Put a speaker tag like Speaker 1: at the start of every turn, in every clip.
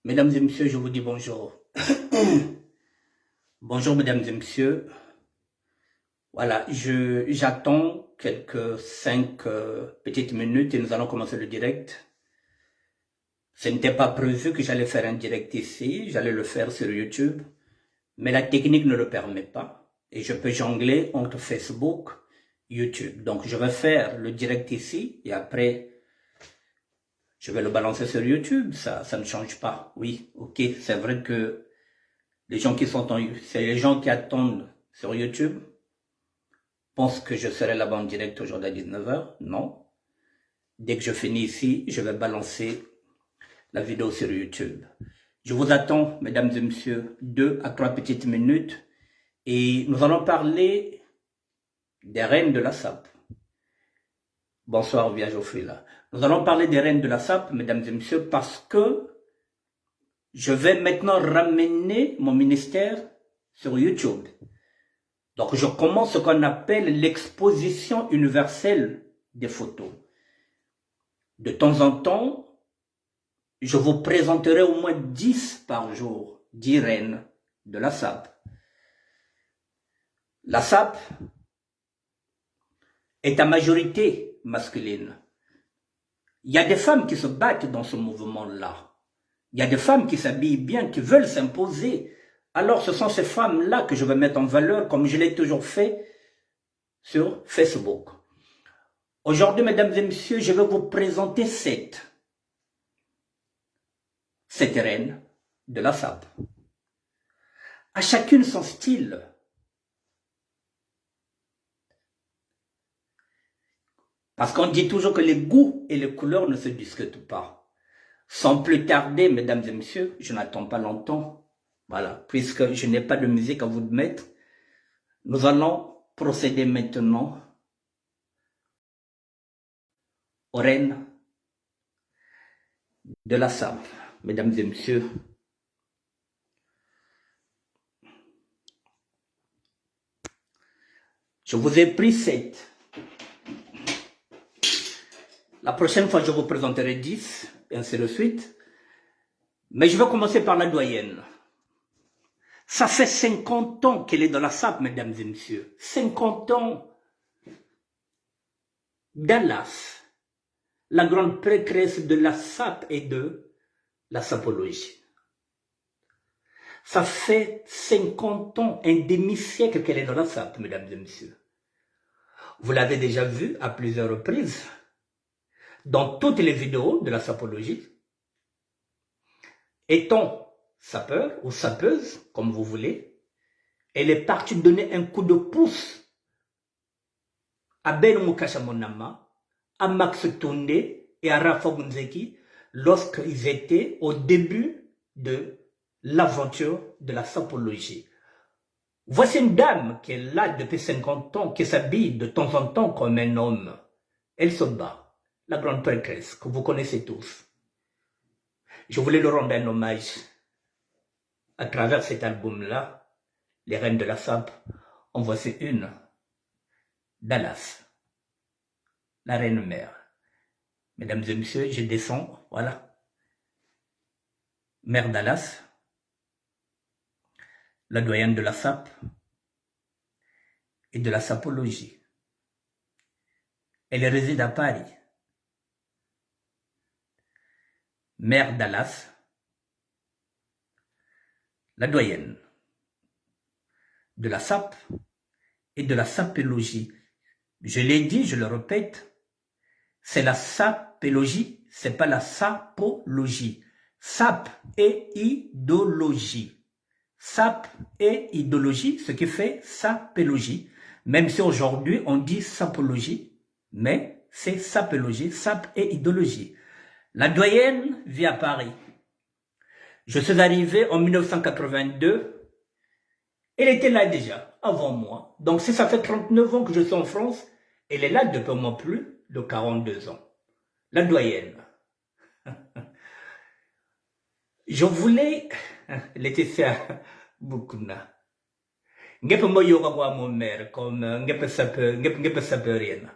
Speaker 1: Mesdames et messieurs, je vous dis bonjour. Bonjour mesdames et messieurs. Voilà, j'attends quelques 5 petites minutes et nous allons commencer le direct. Ce n'était pas prévu que j'allais faire un direct ici, j'allais le faire sur YouTube, mais la technique ne le permet pas. Et je peux jongler entre Facebook, YouTube. Donc je vais faire le direct ici et après je vais le balancer sur YouTube. Ça ne change pas. Oui, ok, c'est vrai que les gens qui sont c'est les gens qui attendent sur YouTube pensent que je serai là-bas en direct aujourd'hui à 19h. Non. Dès que je finis ici, je vais balancer la vidéo sur YouTube. Je vous attends, mesdames et messieurs, 2 à 3 petites minutes et nous allons parler des reines de la SAP. Bonsoir, bien Geoffrey là. Nous allons parler des reines de la SAP, mesdames et messieurs, parce que je vais maintenant ramener mon ministère sur YouTube. Donc, je commence ce qu'on appelle l'exposition universelle des photos. De temps en temps, je vous présenterai au moins 10 par jour, 10 reines de la SAP. La SAP est à majorité masculine. Il y a des femmes qui se battent dans ce mouvement-là. Il y a des femmes qui s'habillent bien, qui veulent s'imposer. Alors, ce sont ces femmes-là que je vais mettre en valeur, comme je l'ai toujours fait sur Facebook. Aujourd'hui, mesdames et messieurs, je vais vous présenter 7 reines de la SAP. À chacune son style. Parce qu'on dit toujours que les goûts et les couleurs ne se discutent pas. Sans plus tarder, mesdames et messieurs, je n'attends pas longtemps. Voilà, puisque je n'ai pas de musique à vous mettre, nous allons procéder maintenant aux reines de la SAP. Mesdames et messieurs, je vous ai pris 7. La prochaine fois, je vous présenterai 10, et ainsi de suite. Mais je vais commencer par la doyenne. Ça fait 50 ans qu'elle est dans la SAP, mesdames et messieurs. 50 ans. Dallas, la grande prêtresse de la SAP et de la sapologie. Ça fait 50 ans, un demi-siècle qu'elle est dans la SAP, mesdames et messieurs. Vous l'avez déjà vu à plusieurs reprises dans toutes les vidéos de la sapologie. Étant sapeur ou sapeuse, comme vous voulez, elle est partie donner un coup de pouce à Ben Mukasha Monama, à Max Tunde et à Rafa Gunzeki lorsqu'ils étaient au début de l'aventure de la sapologie. Voici une dame qui est là depuis 50 ans, qui s'habille de temps en temps comme un homme. Elle se bat, la grande prêtresse que vous connaissez tous. Je voulais lui rendre un hommage à travers cet album-là, Les Reines de la SAP. En voici une, Dallas, la reine mère. Mesdames et messieurs, je descends, voilà. Mère Dallas, la doyenne de la SAP et de la sapologie. Elle réside à Paris. Mère Dallas, la doyenne de la SAP et de la sapologie. Je l'ai dit, je le répète, c'est la sapologie, c'est pas la sapologie. Sap et idéologie. Sap et idéologie, ce qui fait sapologie. Même si aujourd'hui on dit sapologie, mais c'est sapologie, sap et idéologie. La doyenne vit à Paris. Je suis arrivé en 1982. Elle était là déjà, avant moi. Donc si ça fait 39 ans que je suis en France, elle est là depuis au moins plus de 42 ans. La doyenne. Je voulais... Laetitia Bukuna. Ngepe moyoga kwa mon mère, comme ngepe saperienne.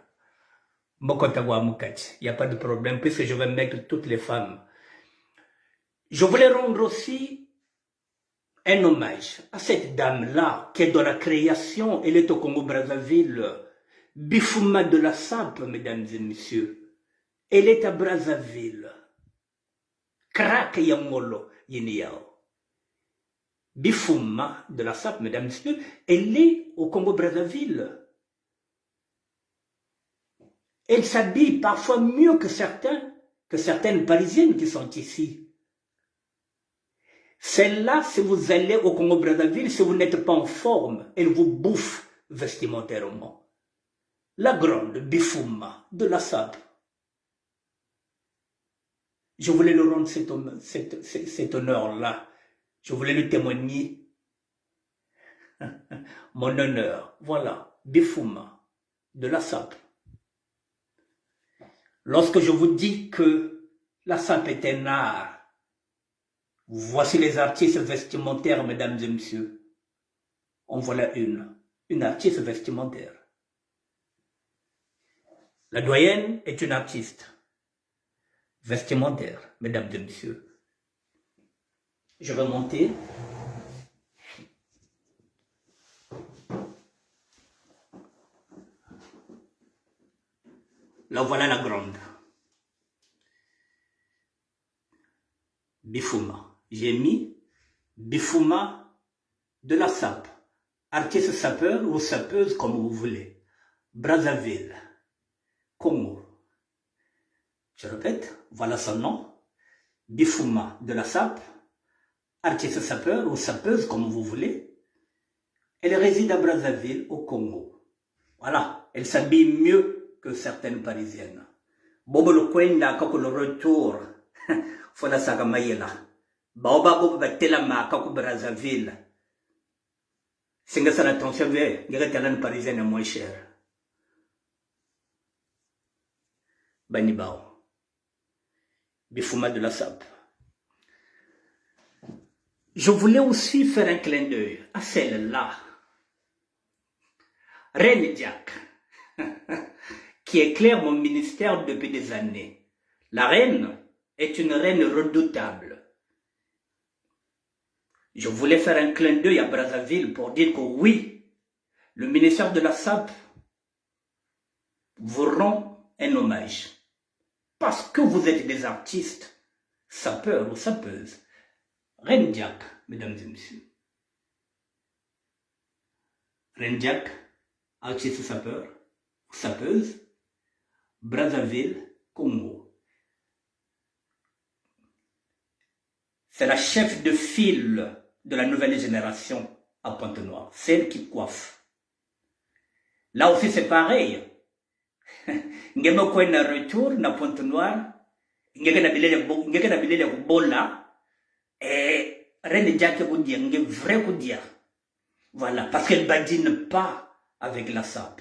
Speaker 1: Mokota wa mukati. Il n'y a pas de problème, puisque je vais mettre toutes les femmes. Je voulais rendre aussi un hommage à cette dame-là qui est dans la création. Elle est au Congo-Brazzaville. Bifuma de la Sape, mesdames et messieurs. Elle est à Brazzaville. Krak Yamolo Yiniao. Bifuma de la Sape, mesdames et messieurs, elle est au Congo-Brazzaville. Elle s'habille parfois mieux que certaines Parisiennes qui sont ici. Celle-là, si vous allez au Congo-Brazzaville, si vous n'êtes pas en forme, elle vous bouffe vestimentairement. La grande Bifuma de la Sape. Je voulais le rendre cet honneur-là. Je voulais lui témoigner mon honneur. Voilà, Bifuma de la Sape. Lorsque je vous dis que la Sape est un art, voici les artistes vestimentaires, mesdames et messieurs. En voilà une artiste vestimentaire. La doyenne est une artiste vestimentaire, mesdames et messieurs. Je vais monter. Là, voilà la grande. Bifuma. J'ai mis Bifuma de la Sape. Artiste sapeur ou sapeuse comme vous voulez. Brazzaville. Congo. Je répète, voilà son nom. Bifuma de la Sape. Artiste sapeur ou sapeuse comme vous voulez. Elle réside à Brazzaville au Congo. Voilà, elle s'habille mieux que certaines Parisiennes. Bobo le Kwenda, quand le retour, faut la sagamayela. Baoba bobo batela ma kako Brazzaville. Singa sana attention ve, ngira talent Parisienne moins cher. Bani bao. Bifuma de la Sape. Je voulais aussi faire un clin d'œil à celle-là. Reine Diack, qui éclaire mon ministère depuis des années. La reine est une reine redoutable. Je voulais faire un clin d'œil à Brazzaville pour dire que oui, le ministère de la Sape vous rend un hommage. Parce que vous êtes des artistes, sapeurs ou sapeuses. Reine Diack, mesdames et messieurs. Reine Diack, artiste sapeur, sapeuse, Brazzaville, Congo. C'est la chef de file de la nouvelle génération à Pointe-Noire, celle qui coiffe. Là aussi c'est pareil. Ngeme ko na retour na Pointe-Noire, ngeke na bilele bola et Reine Diack vous dire, ngeke vrai vous dire. Voilà, parce qu'elle badine pas avec la Sape.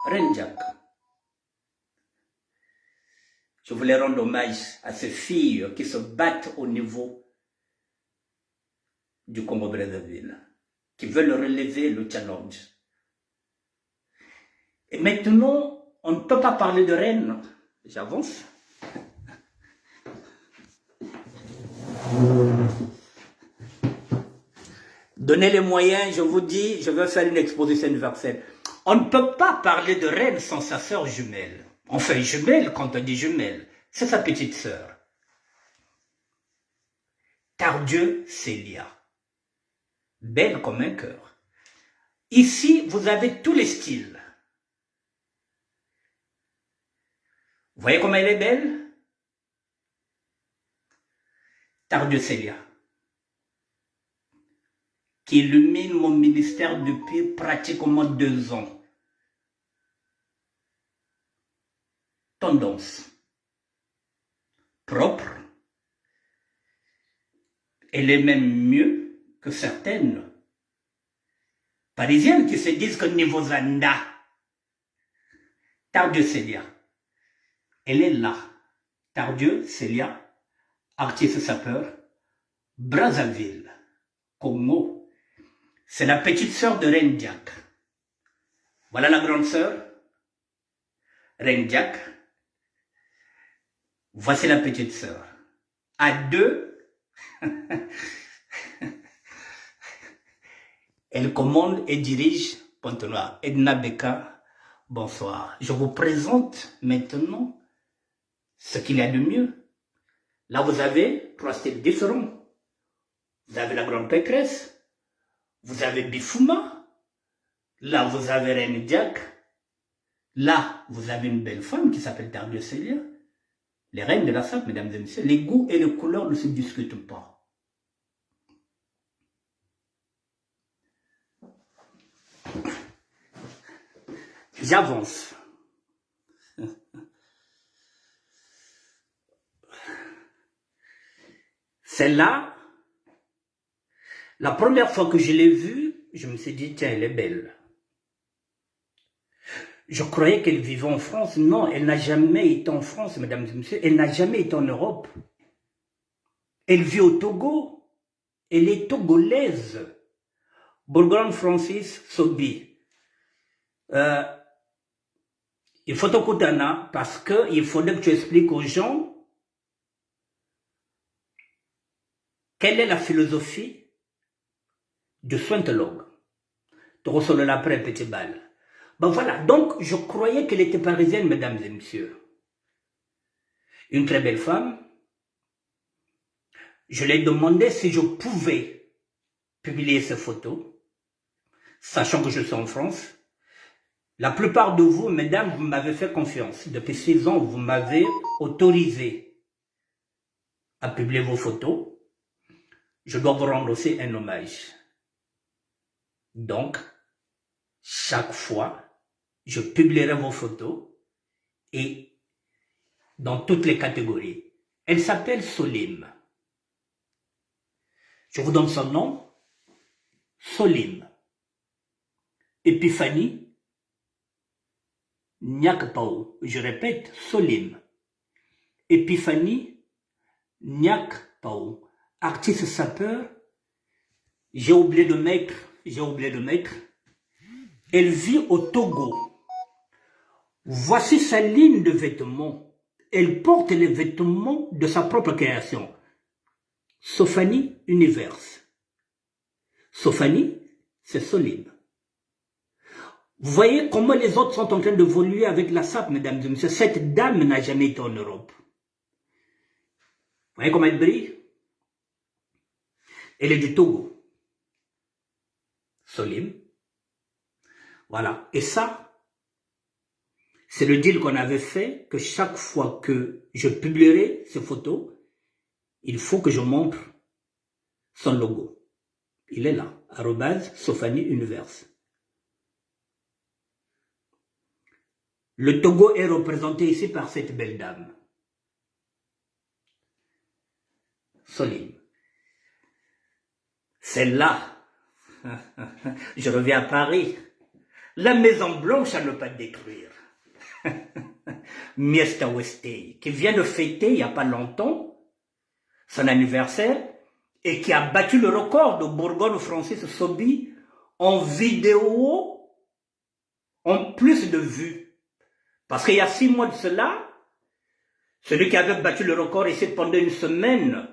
Speaker 1: Reine Diack. Je voulais rendre hommage à ces filles qui se battent au niveau du Congo-Brazzaville, qui veulent relever le challenge. Et maintenant, on ne peut pas parler de reine. J'avance. Donnez les moyens, je vous dis, je vais faire une exposition universelle. On ne peut pas parler de reine sans sa sœur jumelle. Enfin, jumelle, quand on dit jumelle, c'est sa petite sœur. Tardieu Célia. Belle comme un cœur. Ici, vous avez tous les styles. Vous voyez comme elle est belle? Tardieu Célia. Qui illumine mon ministère depuis pratiquement 2 ans. Tendance. Propre. Elle est même mieux que certaines Parisiennes qui se disent que niveau Zanda. Tardieu Célia. Elle est là. Tardieu Célia, artiste sapeur, Brazzaville, Congo. C'est la petite sœur de Reine Diack. Voilà la grande sœur, Reine Diack. Voici la petite sœur. À deux, elle commande et dirige Pointe-Noire. Edna Beka, bonsoir. Je vous présente maintenant ce qu'il y a de mieux. Là, vous avez 3 styles différents. Vous avez la grande pétresse, vous avez Bifouma, là, vous avez Reine Diak, là, vous avez une belle femme qui s'appelle Tardieu Célia. Les reines de la SAP, mesdames et messieurs, les goûts et les couleurs ne se discutent pas. J'avance. Celle-là, la première fois que je l'ai vue, je me suis dit, tiens, elle est belle. Je croyais qu'elle vivait en France. Non, elle n'a jamais été en France, mesdames et messieurs. Elle n'a jamais été en Europe. Elle vit au Togo. Elle est togolaise. Bourgogne Francis Sobi. Il faut t'écouter, parce qu'il faudrait que tu expliques aux gens quelle est la philosophie du sointologue. Tu reçois le après petit bal. Ben voilà, donc je croyais qu'elle était parisienne, mesdames et messieurs. Une très belle femme. Je lui ai demandé si je pouvais publier ces photos, sachant que je suis en France. La plupart de vous, mesdames, vous m'avez fait confiance. Depuis 6 ans, vous m'avez autorisé à publier vos photos. Je dois vous rendre aussi un hommage. Donc, chaque fois, je publierai vos photos et dans toutes les catégories. Elle s'appelle Solim. Je vous donne son nom. Solim. Épiphanie Nyakpao. Je répète, Solim. Épiphanie Nyakpao. Artiste sapeur. J'ai oublié de mettre. Elle vit au Togo. Voici sa ligne de vêtements. Elle porte les vêtements de sa propre création. Sophanie Univers. Sophanie, c'est Solim. Vous voyez comment les autres sont en train d'évoluer avec la SAP, mesdames et messieurs. Cette dame n'a jamais été en Europe. Vous voyez comment elle brille? Elle est du Togo. Solim. Voilà. Et ça, c'est le deal qu'on avait fait, que chaque fois que je publierai ces photos, il faut que je montre son logo. Il est là, @Sophanie Univers. Le Togo est représenté ici par cette belle dame. Solim. Celle-là, je reviens à Paris. La Maison Blanche à ne pas détruire. Miesta Westey, qui vient de fêter il n'y a pas longtemps son anniversaire et qui a battu le record de Bourgogne Francis Sobi en vidéo en plus de vues. Parce qu'il y a 6 mois de cela, celui qui avait battu le record ici pendant une semaine,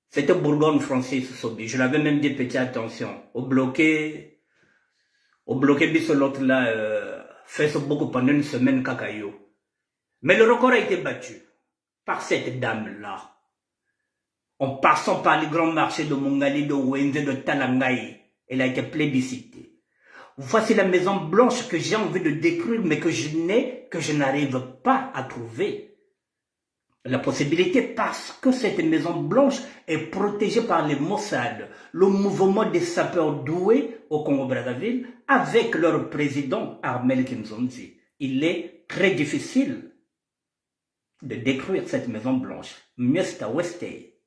Speaker 1: c'était Bourgogne Francis Sobi. Je l'avais même dit, petit attention, au bloqué bis l'autre là, Facebook pendant une semaine cacaillou. Mais le record a été battu par cette dame-là. En passant par les grands marchés de Mongali, de Wenze, de Talangaï, elle a été plébiscitée. Voici la Maison Blanche que j'ai envie de détruire, mais que je n'arrive pas à trouver la possibilité, parce que cette Maison Blanche est protégée par les Mossad, le mouvement des sapeurs doués au Congo-Brazzaville, avec leur président Armel Kinzonzi. Il est très difficile de détruire cette Maison Blanche. Miesta Westey.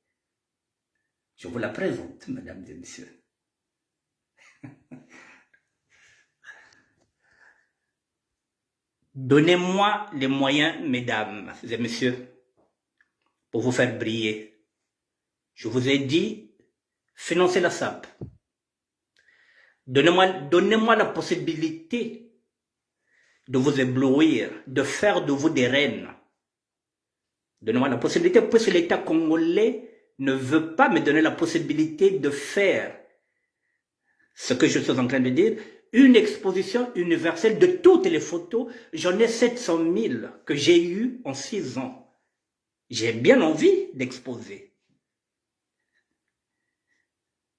Speaker 1: Je vous la présente, mesdames et messieurs. Donnez-moi les moyens, mesdames et messieurs, pour vous faire briller. Je vous ai dit, financez la SAP. Donnez-moi la possibilité de vous éblouir, de faire de vous des reines. Donnez-moi la possibilité, puisque l'État congolais ne veut pas me donner la possibilité de faire ce que je suis en train de dire, une exposition universelle de toutes les photos. J'en ai 700 000 que j'ai eues en 6 ans. J'ai bien envie d'exposer.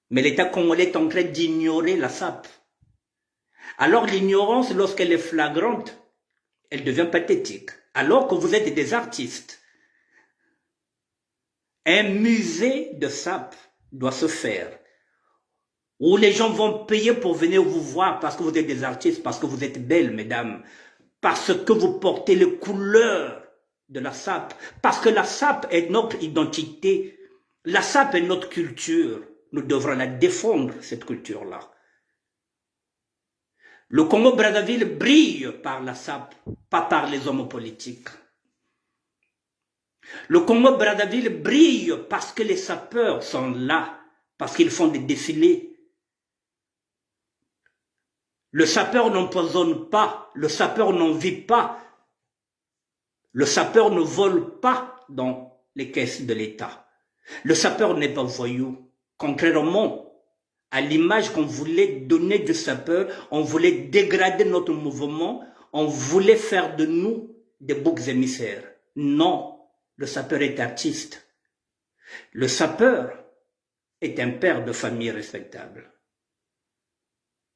Speaker 1: Mais l'État congolais est en train d'ignorer la SAP. Alors l'ignorance, lorsqu'elle est flagrante, elle devient pathétique. Alors que vous êtes des artistes. Un musée de SAP doit se faire, où les gens vont payer pour venir vous voir parce que vous êtes des artistes, parce que vous êtes belles, mesdames, parce que vous portez les couleurs de la SAP, parce que la SAP est notre identité, la SAP est notre culture. Nous devrons la défendre, cette culture-là. Le Congo-Brazzaville brille par la SAP, pas par les hommes politiques. Le Congo-Brazzaville brille parce que les sapeurs sont là, parce qu'ils font des défilés. Le sapeur n'empoisonne pas, le sapeur n'en vit pas, le sapeur ne vole pas dans les caisses de l'État. Le sapeur n'est pas voyou, contrairement à l'image qu'on voulait donner du sapeur. On voulait dégrader notre mouvement, on voulait faire de nous des boucs émissaires. Non. Le sapeur est artiste. Le sapeur est un père de famille respectable.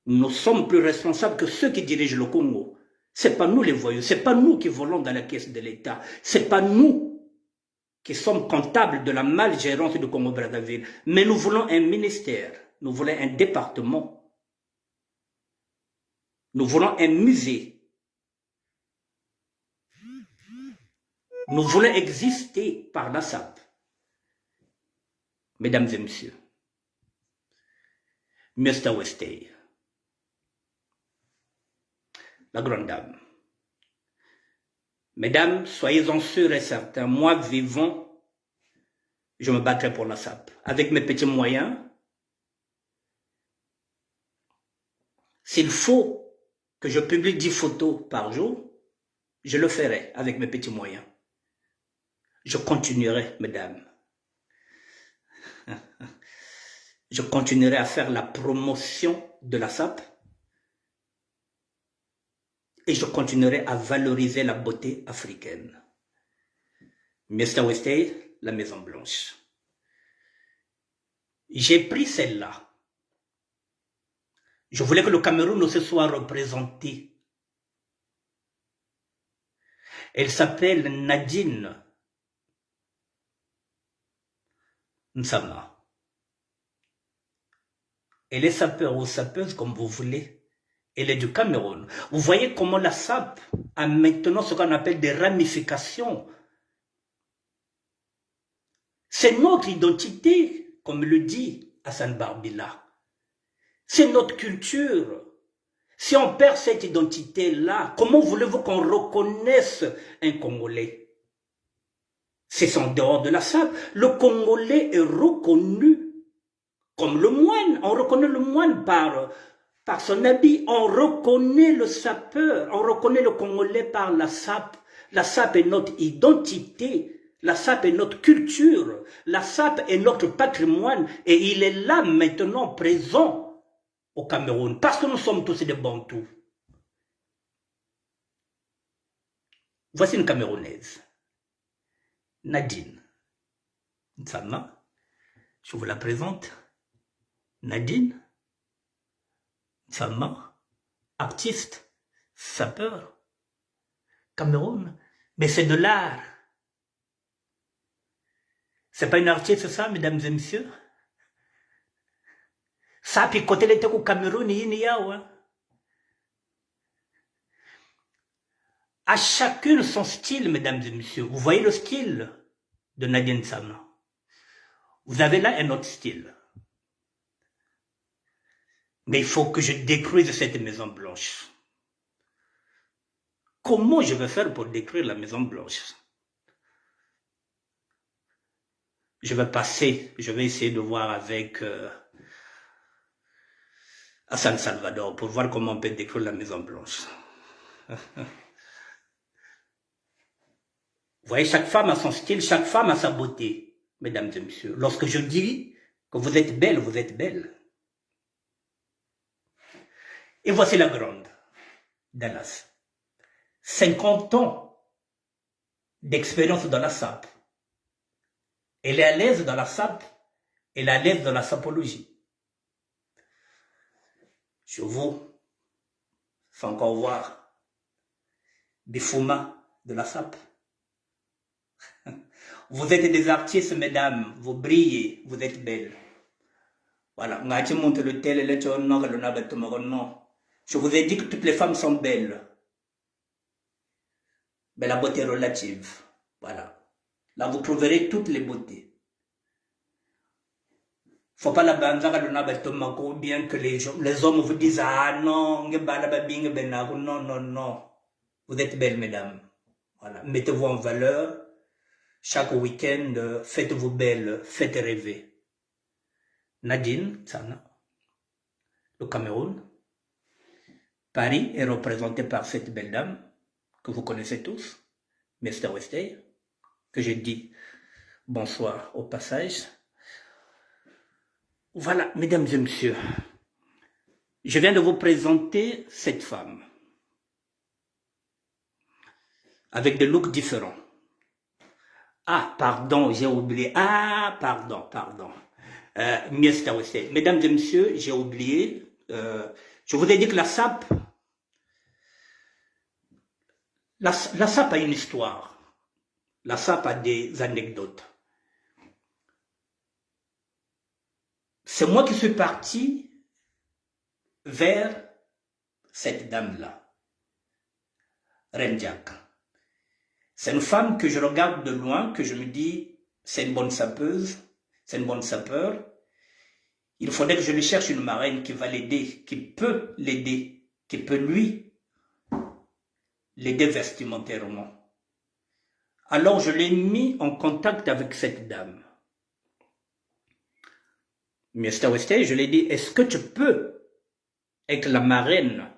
Speaker 1: Nous sommes plus responsables que ceux qui dirigent le Congo. C'est pas nous les voyous, c'est pas nous qui volons dans la caisse de l'État, c'est pas nous qui sommes comptables de la malgérance du Congo-Brazzaville. Mais nous voulons un ministère, nous voulons un département, nous voulons un musée. Nous voulons exister par la SAP. Mesdames et messieurs, Mr. Westay, la grande dame. Mesdames, soyez-en sûrs et certains, moi vivant, je me battrai pour la SAP. Avec mes petits moyens, s'il faut que je publie 10 photos par jour, je le ferai avec mes petits moyens. Je continuerai, mesdames. Je continuerai à faire la promotion de la SAP et je continuerai à valoriser la beauté africaine. Mr. Westay, la Maison Blanche. J'ai pris celle-là. Je voulais que le Cameroun aussi soit représenté. Elle s'appelle Nadine Nsama. Elle est sapeur ou sapeuse comme vous voulez. Elle est du Cameroun. Vous voyez comment la SAP a maintenant ce qu'on appelle des ramifications. C'est notre identité, comme le dit Hassan Barbila. C'est notre culture. Si on perd cette identité-là, comment voulez-vous qu'on reconnaisse un Congolais? C'est en dehors de la SAP. Le Congolais est reconnu comme le moine. On reconnaît le moine par son habit. On reconnaît le sapeur. On reconnaît le Congolais par la SAP. La SAP est notre identité. La SAP est notre culture. La SAP est notre patrimoine. Et il est là maintenant présent au Cameroun. Parce que nous sommes tous des Bantous. Voici une Camerounaise. Nadine Nsama. Je vous la présente. Nadine Nsama, artiste, sapeur, Cameroun. Mais c'est de l'art. C'est pas une artiste ça, mesdames et messieurs? Ça, puis côté l'été au Cameroun, il y a, ouais. À chacune son style, mesdames et messieurs. Vous voyez le style de Nadine Nsama. Vous avez là un autre style. Mais il faut que je détruise cette Maison Blanche. Comment je vais faire pour détruire la Maison Blanche? Je vais essayer de voir avec Hassan Salvador pour voir comment on peut détruire la Maison Blanche. Vous voyez, chaque femme a son style, chaque femme a sa beauté, mesdames et messieurs. Lorsque je dis que vous êtes belle, vous êtes belle. Et voici la grande, Dallas. 50 ans d'expérience dans la sape. Elle est à l'aise dans la sape, elle est à l'aise dans la sapologie. Je vous fais encore voir des foumas de la sape. Vous êtes des artistes, mesdames, vous brillez, vous êtes belles. Voilà, je vous ai dit que toutes les femmes sont belles. Mais la beauté est relative. Voilà. Là, vous trouverez toutes les beautés. Faut pas la banzara ou bien que les hommes vous disent ah non, non, non, non. Vous êtes belles, mesdames. Voilà. Mettez-vous en valeur. Chaque week-end, faites-vous belle, faites rêver. Nadine, Tsana, le Cameroun. Paris est représenté par cette belle dame que vous connaissez tous, Mr. Westay, que j'ai dit bonsoir au passage. Voilà, mesdames et messieurs, je viens de vous présenter cette femme avec des looks différents. Ah, pardon, j'ai oublié. Ah, pardon. Mr. Westay. Mesdames et messieurs, j'ai oublié. Je vous ai dit que la sape, la sape a une histoire. La sape a des anecdotes. C'est moi qui suis parti vers cette dame-là, Rendiak. C'est une femme que je regarde de loin, que je me dis, c'est une bonne sapeuse, c'est une bonne sapeur. Il faudrait que je lui cherche une marraine qui va l'aider, qui peut l'aider, qui peut lui l'aider vestimentairement. Alors je l'ai mis en contact avec cette dame. Mr. Westay, je lui ai dit, est-ce que tu peux être la marraine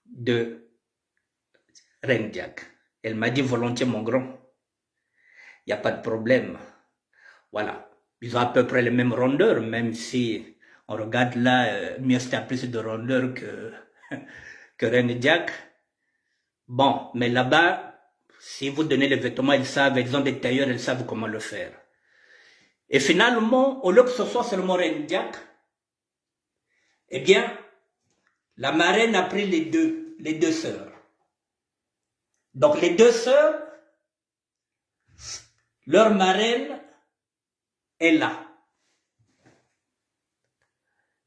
Speaker 1: de Rendiak? Elle m'a dit volontiers, mon grand. Il n'y a pas de problème. Voilà. Ils ont à peu près les mêmes rondeurs, même si on regarde là, Mr. a plus de rondeur que Rendiak. Bon, mais là-bas, si vous donnez les vêtements, ils ont des tailleurs, ils savent comment le faire. Et finalement, au lieu que ce soit seulement Rendiak, eh bien, la marraine a pris les deux sœurs. Donc les deux sœurs, leur marraine est là.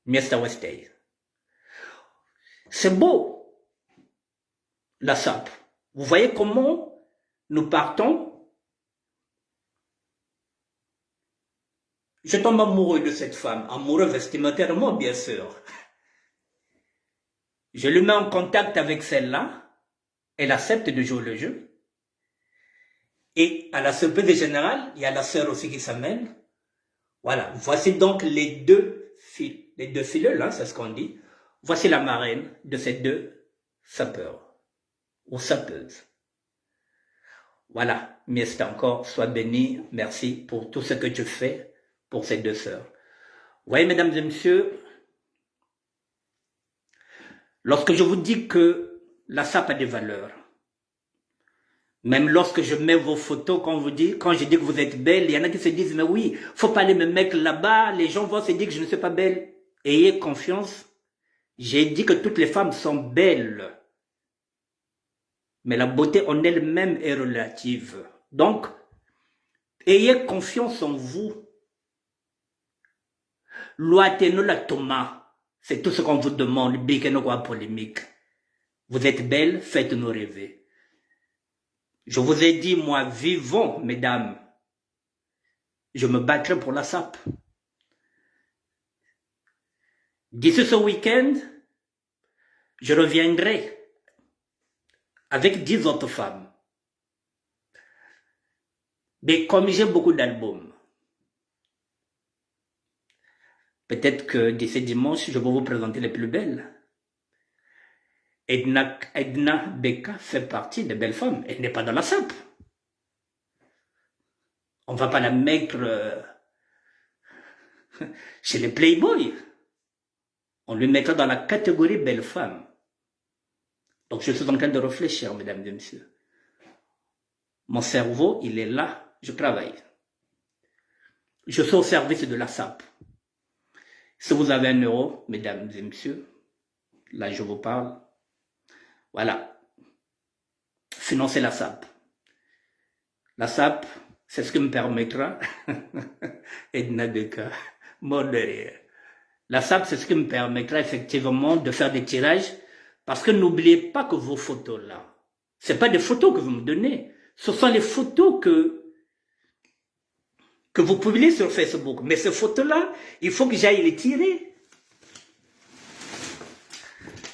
Speaker 1: Mr. Westay. C'est beau, la sape. Vous voyez comment nous partons. Je tombe amoureux de cette femme, amoureux vestimentairement, bien sûr. Je le mets en contact avec celle-là, elle accepte de jouer le jeu. Et à la surprise générale, il y a la sœur aussi qui s'amène. Voilà, voici donc les deux filles là, c'est ce qu'on dit. Voici la marraine de ces deux sapeurs, ou sapeuses. Voilà, Mister encore, sois béni, merci pour tout ce que tu fais pour ces deux sœurs. Vous voyez, mesdames et messieurs, lorsque je vous dis que la sape a des valeurs, même lorsque je mets vos photos, quand je dis que vous êtes belle, il y en a qui se disent, mais oui, faut pas aller me mettre là-bas, les gens vont se dire que je ne suis pas belle. Ayez confiance, j'ai dit que toutes les femmes sont belles. Mais la beauté en elle-même est relative. Donc, ayez confiance en vous. Loateno la Thomas, c'est tout ce qu'on vous demande, bikeno polémique. Vous êtes belle, faites-nous rêver. Je vous ai dit, moi, vivons, mesdames. Je me battrai pour la sape. D'ici ce week-end, je reviendrai avec 10 autres femmes. Mais comme j'ai beaucoup d'albums, peut-être que d'ici dimanche, je vais vous présenter les plus belles. Edna Beka fait partie des belles femmes. Elle n'est pas dans la SAP. On ne va pas la mettre chez les Playboys. On lui mettra dans la catégorie belle femme. Donc je suis en train de réfléchir, mesdames et messieurs. Mon cerveau, il est là, je travaille. Je suis au service de la SAP. Si vous avez 1 euro, mesdames et messieurs, là je vous parle, voilà, financez la SAP. La SAP, c'est ce qui me permettra, Edna Beka, mort de rire. La SAP, c'est ce qui me permettra effectivement de faire des tirages, parce que n'oubliez pas que vos photos là, c'est pas des photos que vous me donnez, ce sont les photos que vous publiez sur Facebook. Mais ces photos-là, il faut que j'aille les tirer.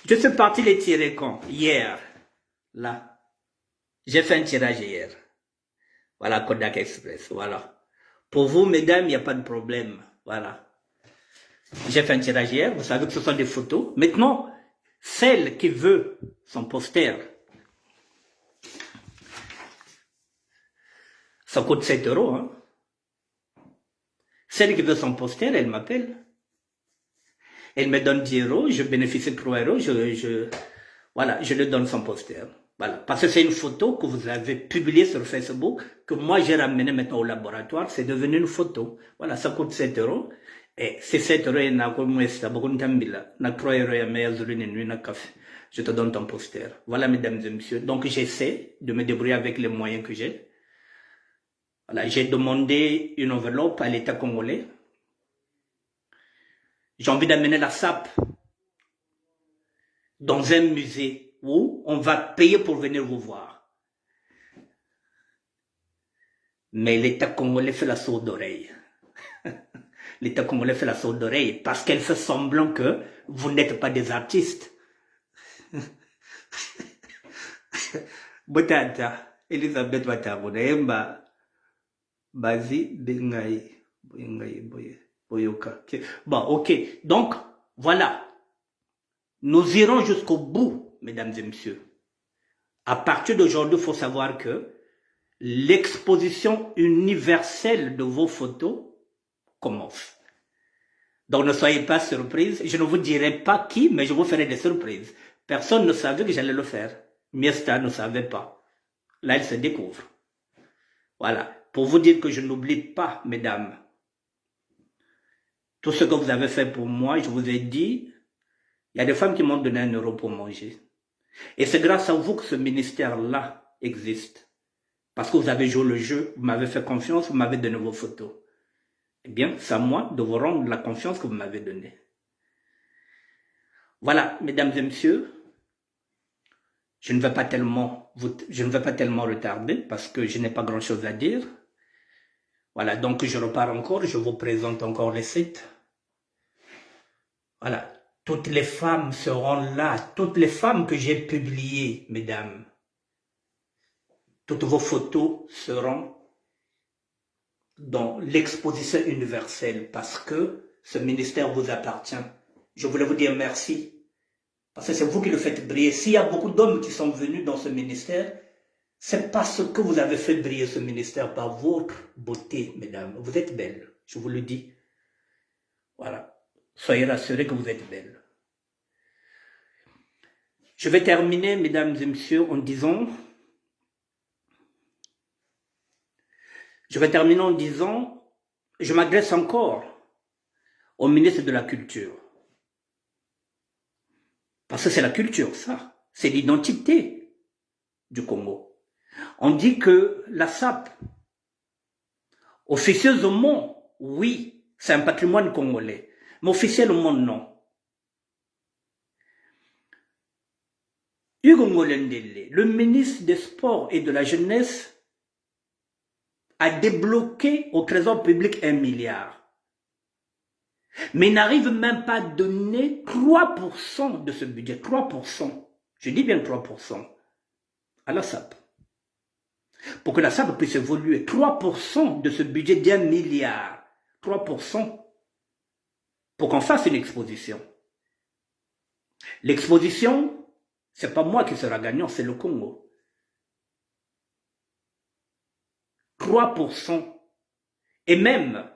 Speaker 1: Je suis parti les tirer quand? Hier. Là. J'ai fait un tirage hier. Voilà, Kodak Express. Voilà. Pour vous, mesdames, il n'y a pas de problème. Voilà. J'ai fait un tirage hier. Vous savez que ce sont des photos. Maintenant, celle qui veut son poster, ça coûte 7 euros, hein. Celle qui veut son poster, elle m'appelle. Elle me donne 10 euros, je bénéficie de 3 euros, voilà, je lui donne son poster. Voilà. Parce que c'est une photo que vous avez publiée sur Facebook, que moi j'ai ramenée maintenant au laboratoire, c'est devenu une photo. Voilà, ça coûte 7 euros. Et c'est 7 euros, il y a beaucoup de temps, 3 euros, je te donne ton poster. Voilà, mesdames et messieurs. Donc j'essaie de me débrouiller avec les moyens que j'ai. Voilà, j'ai demandé une enveloppe à l'État congolais. J'ai envie d'amener la SAP dans un musée où on va payer pour venir vous voir. Mais l'État congolais fait la sourde oreille. L'État congolais fait la sourde oreille parce qu'elle fait semblant que vous n'êtes pas des artistes. Botata, Elisabeth Watabonemba. Bazi Bengaï. Bon, ok. Donc, voilà. Nous irons jusqu'au bout, mesdames et messieurs. À partir d'aujourd'hui, il faut savoir que l'exposition universelle de vos photos commence. Donc, ne soyez pas surpris. Je ne vous dirai pas qui, mais je vous ferai des surprises. Personne ne savait que j'allais le faire. Miesta ne savait pas. Là, elle se découvre. Voilà. Pour vous dire que je n'oublie pas, mesdames, tout ce que vous avez fait pour moi. Je vous ai dit, il y a des femmes qui m'ont donné 1 euro pour manger. Et c'est grâce à vous que ce ministère-là existe. Parce que vous avez joué le jeu, vous m'avez fait confiance, vous m'avez donné vos photos. Eh bien, c'est à moi de vous rendre la confiance que vous m'avez donnée. Voilà, mesdames et messieurs, je ne vais pas tellement retarder parce que je n'ai pas grand-chose à dire. Voilà, donc je repars encore, je vous présente encore les sites. Voilà, toutes les femmes seront là, toutes les femmes que j'ai publiées, mesdames. Toutes vos photos seront dans l'exposition universelle parce que ce ministère vous appartient. Je voulais vous dire merci parce que c'est vous qui le faites briller. S'il y a beaucoup d'hommes qui sont venus dans ce ministère, c'est parce que vous avez fait briller ce ministère par votre beauté, mesdames. Vous êtes belles, je vous le dis. Voilà. Soyez rassurés que vous êtes belles. Je vais terminer, mesdames et messieurs, en disant... Je m'adresse encore au ministre de la Culture. Parce que c'est la culture, ça. C'est l'identité du Congo. On dit que la SAP, officieusement, oui, c'est un patrimoine congolais. Mais officiellement, non. Hugo Ngolendele, le ministre des Sports et de la Jeunesse, a débloqué au trésor public 1 milliard. Mais il n'arrive même pas à donner 3% de ce budget. 3%. Je dis bien 3% à la SAP. Pour que la SAP puisse évoluer. 3% de ce budget d'1 milliard. 3%. Pour qu'on fasse une exposition. L'exposition C'est pas moi qui sera gagnant, c'est le Congo. 3%. Et même,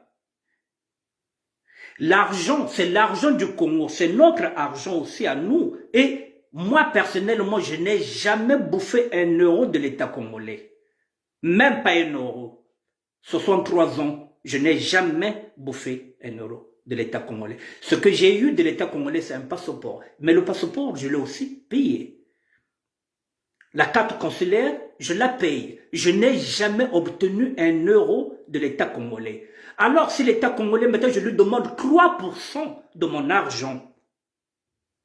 Speaker 1: l'argent, c'est l'argent du Congo, c'est notre argent aussi à nous. Et moi, personnellement, je n'ai jamais bouffé 1 euro de l'État congolais. Même pas 1 euro. 63 ans, je n'ai jamais bouffé 1 euro de l'État congolais. Ce que j'ai eu de l'État congolais, c'est un passeport. Mais le passeport, je l'ai aussi payé. La carte consulaire, je la paye. Je n'ai jamais obtenu 1 euro de l'État congolais. Alors, si l'État congolais, maintenant, je lui demande 3% de mon argent,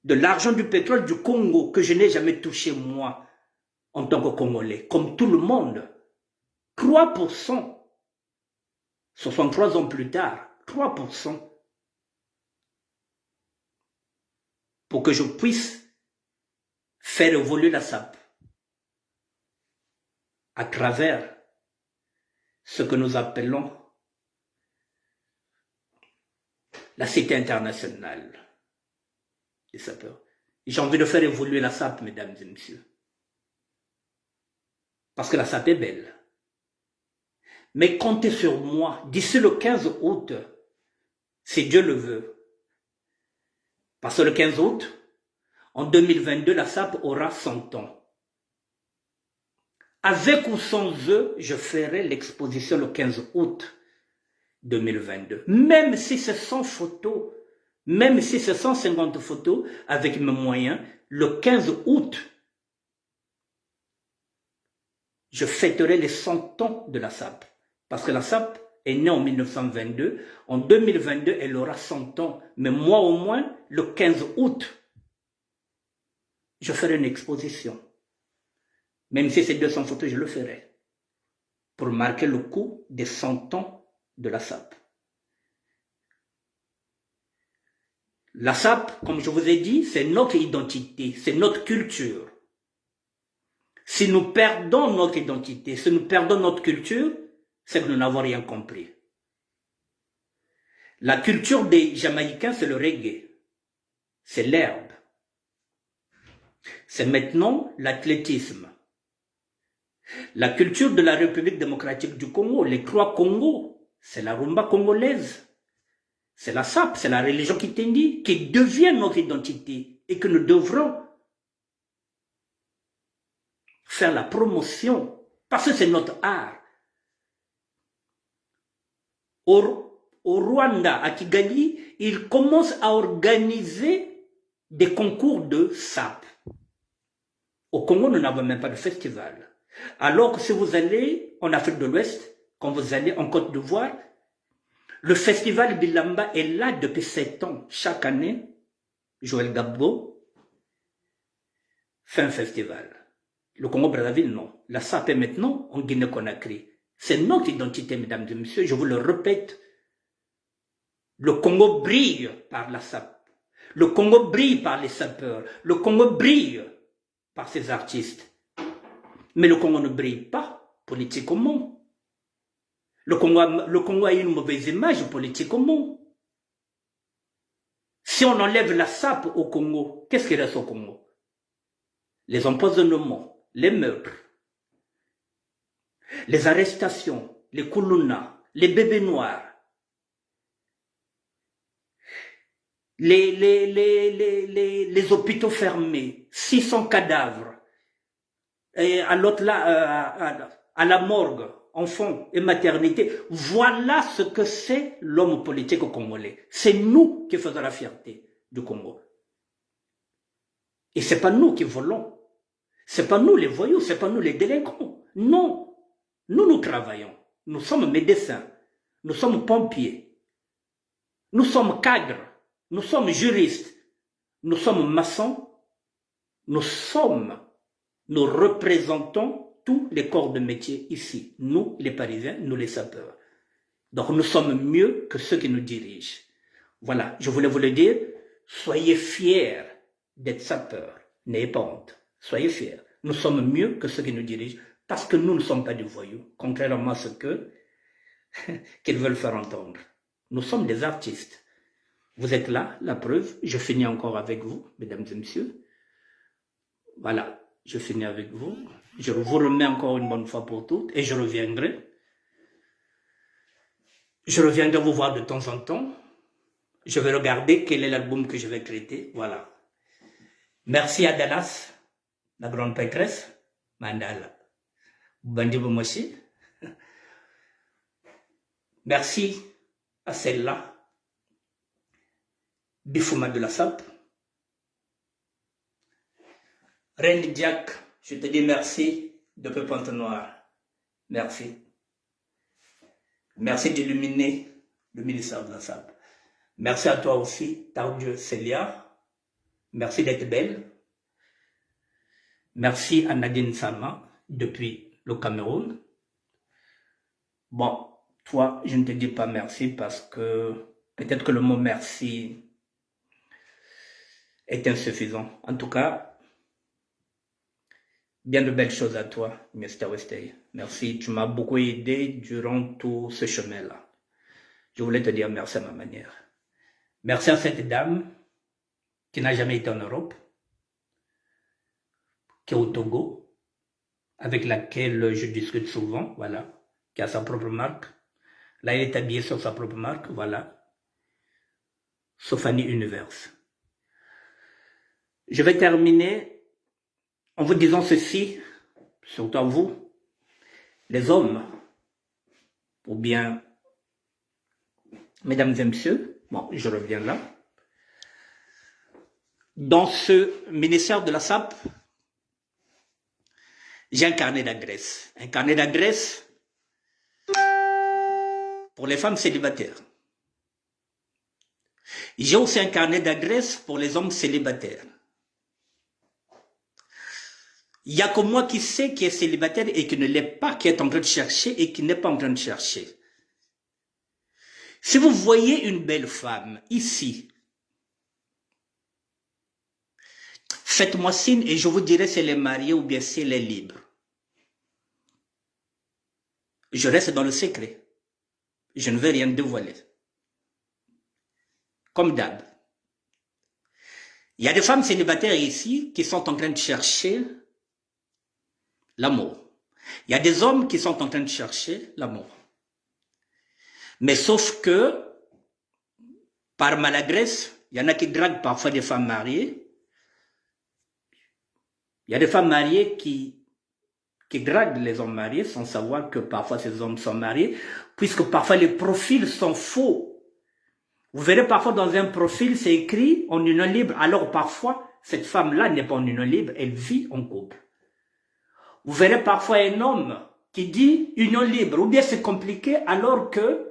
Speaker 1: de l'argent du pétrole du Congo, que je n'ai jamais touché, moi, en tant que Congolais, comme tout le monde. 3%. 63 ans plus tard, 3%. Pour que je puisse faire évoluer la SAP à travers ce que nous appelons la Cité internationale des sapeurs. J'ai envie de faire évoluer la SAP, mesdames et messieurs. Parce que la SAP est belle. Mais comptez sur moi, d'ici le 15 août, si Dieu le veut. Parce que le 15 août, en 2022, la SAP aura 100 ans. Avec ou sans eux, je ferai l'exposition le 15 août 2022. Même si c'est 100 photos, même si c'est 150 photos, avec mes moyens, le 15 août, je fêterai les 100 ans de la SAP. Parce que la SAP est née en 1922. En 2022, elle aura 100 ans. Mais moi, au moins, le 15 août, je ferai une exposition. Même si c'est 200 photos, je le ferai. Pour marquer le coup des 100 ans de la SAP. La SAP, comme je vous ai dit, c'est notre identité, c'est notre culture. Si nous perdons notre identité, si nous perdons notre culture, c'est que nous n'avons rien compris. La culture des Jamaïcains, c'est le reggae. C'est l'herbe. C'est maintenant l'athlétisme. La culture de la République démocratique du Congo, les 3 Congos, c'est la rumba congolaise. C'est la SAP, c'est la religion Kitendi qui devient notre identité et que nous devrons faire la promotion parce que c'est notre art. Au Rwanda, à Kigali, ils commencent à organiser des concours de SAP. Au Congo, nous n'avons même pas de festival. Alors que si vous allez en Afrique de l'Ouest, quand vous allez en Côte d'Ivoire, le festival Bilamba est là depuis 7 ans. Chaque année, Joël Gabbo fait un festival. Le Congo-Brazzaville, non. La SAP est maintenant en Guinée-Conakry. C'est notre identité, mesdames et messieurs, je vous le répète. Le Congo brille par la SAP. Le Congo brille par les sapeurs. Le Congo brille par ses artistes. Mais le Congo ne brille pas politiquement. Le Congo a une mauvaise image politiquement. Si on enlève la SAP au Congo, qu'est-ce qui reste au Congo? Les empoisonnements, les meurtres, les arrestations, les koulouna, les bébés noirs, les hôpitaux fermés, 600 cadavres, et à l'autre là, à la morgue, enfants et maternité. Voilà ce que c'est l'homme politique congolais. C'est nous qui faisons la fierté du Congo. Et c'est pas nous qui volons. C'est pas nous les voyous, c'est pas nous les délinquants. Non. Nous travaillons. Nous sommes médecins. Nous sommes pompiers. Nous sommes cadres. Nous sommes juristes. Nous sommes maçons. Nous représentons tous les corps de métier ici. Nous, les Parisiens, nous les sapeurs. Donc nous sommes mieux que ceux qui nous dirigent. Voilà, je voulais vous le dire. Soyez fiers d'être sapeurs. N'ayez pas honte. Soyez fiers. Nous sommes mieux que ceux qui nous dirigent parce que nous ne sommes pas des voyous, contrairement à ce qu'ils veulent faire entendre. Nous sommes des artistes. Vous êtes là, la preuve. Je finis encore avec vous, mesdames et messieurs. Voilà, je finis avec vous. Je vous remets encore une bonne fois pour toutes et je reviendrai. Je reviendrai vous voir de temps en temps. Je vais regarder quel est l'album que je vais traiter. Voilà. Merci à Dallas, la grande prêtresse. Mandala. Bandibo Moshi. Merci à celle-là. Bifouma de la SAP. Reine Diac, je te dis merci depuis Pointe-Noire. Merci. Merci d'illuminer le ministère de la SAP. Merci à toi aussi, Tardieu Célia. Merci d'être belle. Merci à Nadine Sama depuis le Cameroun. Bon, toi, je ne te dis pas merci parce que peut-être que le mot merci est insuffisant. En tout cas, bien de belles choses à toi, Mr. Westey. Merci, tu m'as beaucoup aidé durant tout ce chemin-là. Je voulais te dire merci à ma manière. Merci à cette dame qui n'a jamais été en Europe, qui est au Togo, avec laquelle je discute souvent, voilà, qui a sa propre marque. Là, elle est habillée sur sa propre marque, voilà. Sophanie Universe. Je vais terminer en vous disant ceci, surtout à vous, les hommes, ou bien, mesdames et messieurs, bon, je reviens là. Dans ce ministère de la SAP, j'ai un carnet d'adresse. Un carnet d'adresse pour les femmes célibataires. J'ai aussi un carnet d'adresse pour les hommes célibataires. Il n'y a que moi qui sais qui est célibataire et qui ne l'est pas, qui est en train de chercher et qui n'est pas en train de chercher. Si vous voyez une belle femme ici, faites-moi signe et je vous dirai si elle est mariée ou bien si elle est libre. Je reste dans le secret. Je ne vais rien dévoiler. Comme d'hab. Il y a des femmes célibataires ici qui sont en train de chercher l'amour. Il y a des hommes qui sont en train de chercher l'amour. Mais sauf que, par maladresse, il y en a qui draguent parfois des femmes mariées. Il y a des femmes mariées qui draguent les hommes mariés sans savoir que parfois ces hommes sont mariés, puisque parfois les profils sont faux. Vous verrez parfois dans un profil, c'est écrit en union libre, alors parfois, cette femme-là n'est pas en union libre, elle vit en couple. Vous verrez parfois un homme qui dit union libre, ou bien c'est compliqué, alors que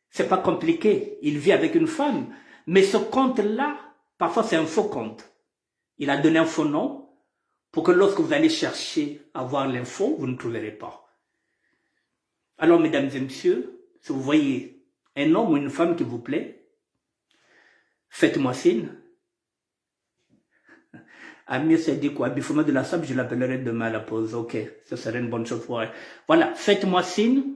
Speaker 1: c'est pas compliqué, il vit avec une femme. Mais ce compte-là, parfois c'est un faux compte. Il a donné un faux nom, pour que lorsque vous allez chercher à voir l'info, vous ne trouverez pas. Alors, mesdames et messieurs, si vous voyez un homme ou une femme qui vous plaît, faites-moi signe. Amir s'est dit quoi? Bifouma de la SAP, je l'appellerai demain à la pause. Ok, ce serait une bonne chose pour elle. Voilà, faites-moi signe.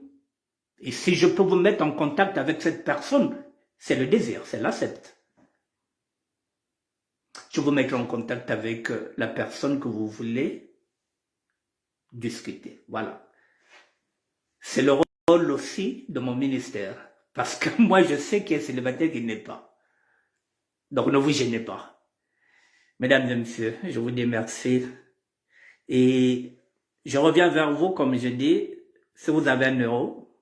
Speaker 1: Et si je peux vous mettre en contact avec cette personne, c'est le désir, c'est l'accepte. Je vous mettrai en contact avec la personne que vous voulez discuter. Voilà. C'est le rôle aussi de mon ministère. Parce que moi, je sais qu'il y a célibataire qui n'est pas. Donc, ne vous gênez pas. Mesdames et messieurs, je vous dis merci. Et je reviens vers vous, comme je dis, si vous avez un euro,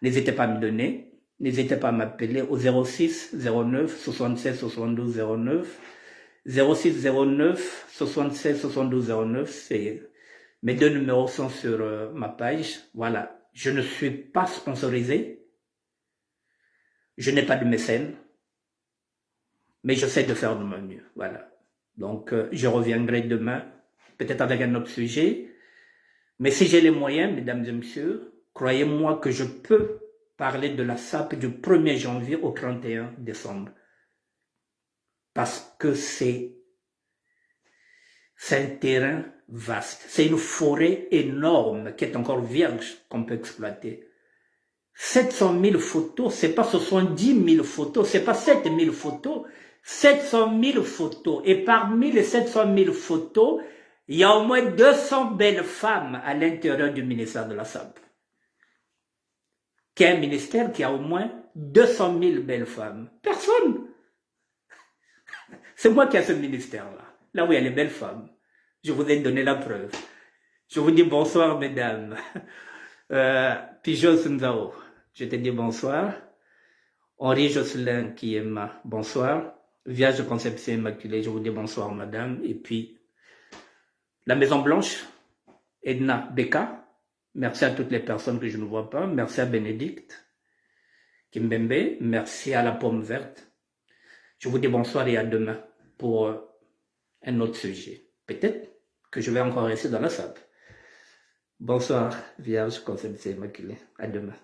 Speaker 1: n'hésitez pas à me donner. N'hésitez pas à m'appeler au 06 09 76 72 09. 06 09 76 72 09. Mes deux numéros sont sur ma page. Voilà. Je ne suis pas sponsorisé. Je n'ai pas de mécène. Mais j'essaie de faire de mon mieux. Voilà. Donc, je reviendrai demain, peut-être avec un autre sujet. Mais si j'ai les moyens, mesdames et messieurs, croyez-moi que je peux parler de la SAP du 1er janvier au 31 décembre. Parce que c'est un terrain vaste. C'est une forêt énorme qui est encore vierge qu'on peut exploiter. 700 000 photos, c'est pas 70 000 photos, c'est pas 7 000 photos, 700 000 photos. Et parmi les 700 000 photos, il y a au moins 200 belles femmes à l'intérieur du ministère de la Santé. Qui est un ministère qui a au moins 200 000 belles femmes. Personne. C'est moi qui ai ce ministère-là. Là où il y a les belles femmes. Je vous ai donné la preuve. Je vous dis bonsoir, mesdames. Pijos Nzao, je te dis bonsoir. Henri Jocelyn qui est ma bonsoir. Vierge Conception Immaculée, je vous dis bonsoir, madame. Et puis, la Maison Blanche, Edna Beka. Merci à toutes les personnes que je ne vois pas. Merci à Bénédicte Kimbembe. Merci à la Pomme Verte. Je vous dis bonsoir et à demain pour un autre sujet. Peut-être que je vais encore rester dans la salle. Bonsoir, Vierge Conception Immaculée. À demain.